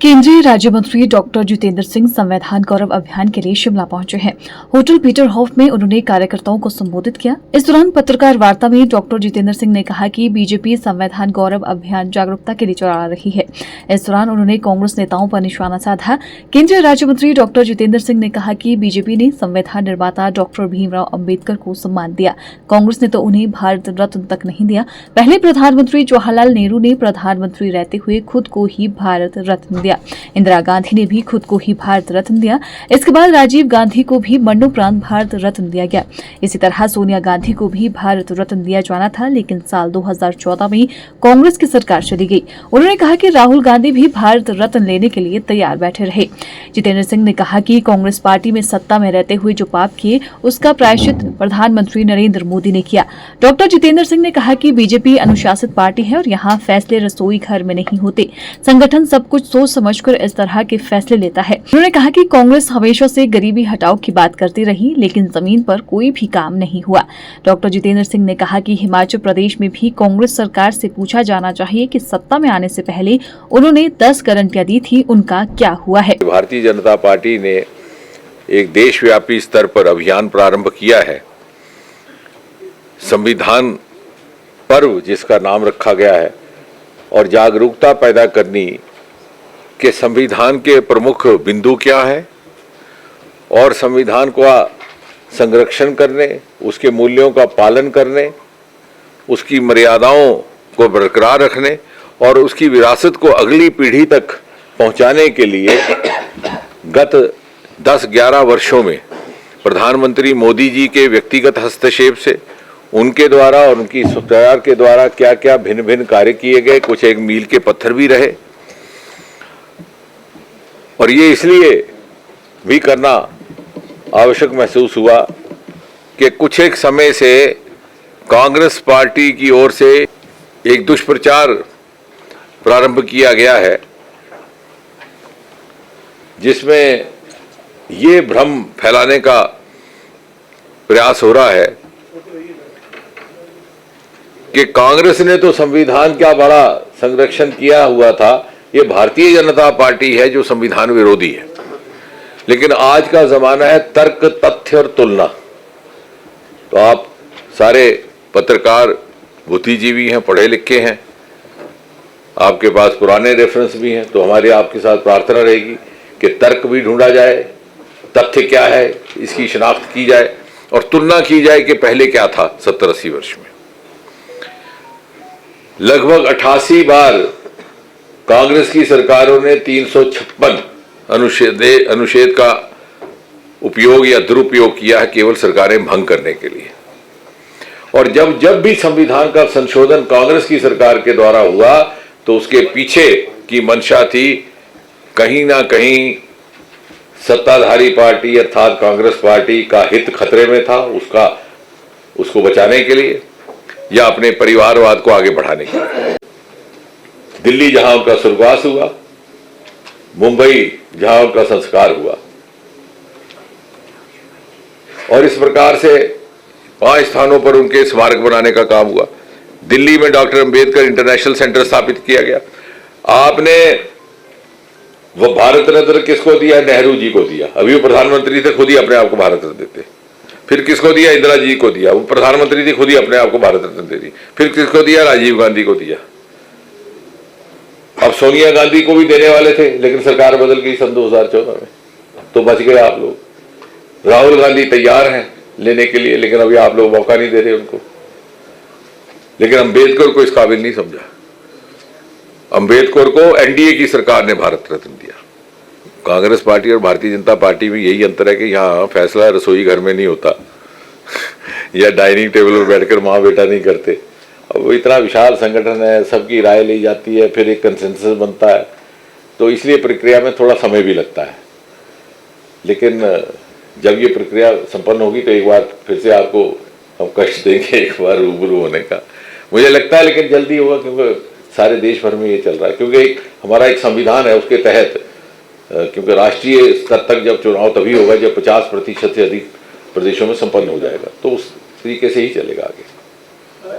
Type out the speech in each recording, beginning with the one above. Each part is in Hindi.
केंद्रीय राज्य मंत्री डॉक्टर जितेंद्र सिंह संविधान गौरव अभियान के लिए शिमला पहुंचे हैं। होटल पीटर हॉफ में उन्होंने कार्यकर्ताओं को संबोधित किया। इस दौरान पत्रकार वार्ता में डॉक्टर जितेंद्र सिंह ने कहा कि बीजेपी संविधान गौरव अभियान जागरूकता के लिए चला रही है। इस दौरान उन्होंने कांग्रेस नेताओं पर निशाना साधा। केंद्रीय राज्य मंत्री डॉक्टर जितेंद्र सिंह ने कहा कि बीजेपी ने संविधान निर्माता डॉक्टर भीमराव अम्बेडकर को सम्मान दिया, कांग्रेस ने तो उन्हें भारत रत्न तक नहीं दिया। पहले प्रधानमंत्री जवाहरलाल नेहरू ने प्रधानमंत्री रहते हुए खुद को ही भारत रत्न दिया। इंदिरा गांधी ने भी खुद को ही भारत रत्न दिया। इसके बाद राजीव गांधी को भी मरणोपरांत भारत रत्न दिया गया। इसी तरह सोनिया गांधी को भी भारत रत्न दिया जाना था, लेकिन साल 2014 में कांग्रेस की सरकार चली गई। उन्होंने कहा कि राहुल गांधी भी भारत रत्न लेने के लिए तैयार बैठे रहे। जितेंद्र सिंह ने कहा कि कांग्रेस पार्टी में सत्ता में रहते हुए जो पाप किए उसका प्रायश्चित प्रधानमंत्री नरेंद्र मोदी ने किया। डॉक्टर जितेंद्र सिंह ने कहा कि बीजेपी अनुशासित पार्टी है और यहाँ फैसले रसोई घर में नहीं होते। संगठन सब कुछ सोच समझकर इस तरह के फैसले लेता है। उन्होंने कहा कि कांग्रेस हमेशा से गरीबी हटाओ की बात करती रही, लेकिन जमीन पर कोई भी काम नहीं हुआ। डॉक्टर जितेंद्र सिंह ने कहा कि हिमाचल प्रदेश में भी कांग्रेस सरकार से पूछा जाना चाहिए कि सत्ता में आने से पहले उन्होंने 10 गारंटियां दी थी, उनका क्या हुआ है। भारतीय जनता पार्टी ने एक देशव्यापी स्तर पर अभियान प्रारंभ किया है, संविधान पर्व जिसका नाम रखा गया है, और जागरूकता पैदा करनी कि संविधान के प्रमुख बिंदु क्या है और संविधान का संरक्षण करने, उसके मूल्यों का पालन करने, उसकी मर्यादाओं को बरकरार रखने और उसकी विरासत को अगली पीढ़ी तक पहुंचाने के लिए गत 10-11 वर्षों में प्रधानमंत्री मोदी जी के व्यक्तिगत हस्तक्षेप से, उनके द्वारा और उनकी सरकार के द्वारा क्या क्या भिन्न भिन्न कार्य किए गए, कुछ एक मील के पत्थर भी रहे। और ये इसलिए भी करना आवश्यक महसूस हुआ कि कुछ एक समय से कांग्रेस पार्टी की ओर से एक दुष्प्रचार प्रारंभ किया गया है, जिसमें ये भ्रम फैलाने का प्रयास हो रहा है कि कांग्रेस ने तो संविधान का बड़ा संरक्षण किया हुआ था, ये भारतीय जनता पार्टी है जो संविधान विरोधी है। लेकिन आज का जमाना है तर्क, तथ्य और तुलना। तो आप सारे पत्रकार बुद्धिजीवी हैं, पढ़े लिखे हैं, आपके पास पुराने रेफरेंस भी हैं, तो हमारी आपके साथ प्रार्थना रहेगी कि तर्क भी ढूंढा जाए, तथ्य क्या है इसकी शिनाख्त की जाए और तुलना की जाए कि पहले क्या था 70-80 वर्ष में। लगभग 88 बार कांग्रेस की सरकारों ने 356 अनुच्छेद का उपयोग या दुरुपयोग किया है केवल सरकारें भंग करने के लिए। और जब भी संविधान का संशोधन कांग्रेस की सरकार के द्वारा हुआ तो उसके पीछे की मंशा थी, कहीं ना कहीं सत्ताधारी पार्टी अर्थात कांग्रेस पार्टी का हित खतरे में था, उसको बचाने के लिए या अपने परिवारवाद को आगे बढ़ाने के लिए। दिल्ली जहां उनका स्वर्गवास हुआ, मुंबई जहां उनका संस्कार हुआ, और इस प्रकार से 5 स्थानों पर उनके स्मारक बनाने का काम हुआ। दिल्ली में डॉक्टर अंबेडकर इंटरनेशनल सेंटर स्थापित किया गया। आपने वो भारत रत्न किसको दिया? नेहरू जी को दिया। अभी वो प्रधानमंत्री थे, खुद ही अपने आप को भारत रत्न देते। फिर किसको दिया? इंदिरा जी को दिया। वो प्रधानमंत्री थी, खुद ही अपने आप को भारत रत्न दे दी। फिर किसको दिया? राजीव गांधी को दिया। अब सोनिया गांधी को भी देने वाले थे, लेकिन सरकार बदल गई सन 2014 में, तो बच गए आप लोग। राहुल गांधी तैयार हैं लेने के लिए, लेकिन अभी आप लोग मौका नहीं दे रहे उनको। लेकिन अम्बेडकर को इस काबिल नहीं समझा। अम्बेडकर को एनडीए की सरकार ने भारत रत्न दिया। कांग्रेस पार्टी और भारतीय जनता पार्टी में यही अंतर है कि यहाँ फैसला रसोई घर में नहीं होता या डाइनिंग टेबल पर बैठकर माँ बेटा नहीं करते। अब वो इतना विशाल संगठन है, सबकी राय ली जाती है, फिर एक कंसेंसस बनता है, तो इसलिए प्रक्रिया में थोड़ा समय भी लगता है। लेकिन जब ये प्रक्रिया संपन्न होगी तो एक बार फिर से आपको हम कष्ट देंगे एक बार रूबरू होने का, मुझे लगता है। लेकिन जल्दी होगा, क्योंकि सारे देश भर में ये चल रहा है, क्योंकि हमारा एक संविधान है, उसके तहत क्योंकि राष्ट्रीय स्तर तक जब चुनाव तभी होगा जब 50% से अधिक प्रदेशों में संपन्न हो जाएगा, तो उस तरीके से ही चलेगा आगे।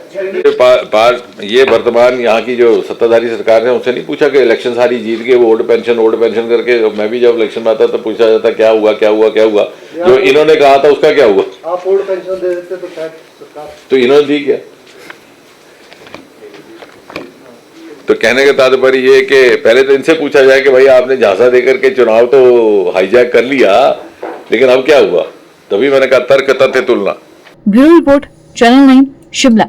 ये वर्तमान यहाँ की जो सत्ताधारी सरकार है उनसे नहीं पूछा कि इलेक्शन सारी जीत के वो ओल्ड पेंशन करके, मैं भी जब इलेक्शन में आता तो पूछा जाता क्या हुआ क्या हुआ क्या हुआ, जो इन्होंने कहा था उसका क्या हुआ? आप ओल्ड पेंशन दे देते तो शायद सरकार, तो इन्होंने दी क्या? तो कहने का तात्पर्य ये कि पहले तो इनसे पूछा जाए कि भाई आपने झांसा देकर के चुनाव तो हाईजैक कर लिया, लेकिन अब क्या हुआ? तभी मैंने कहा तर्क तथ्य तुलना। Bureau report, channel 9, Shimla.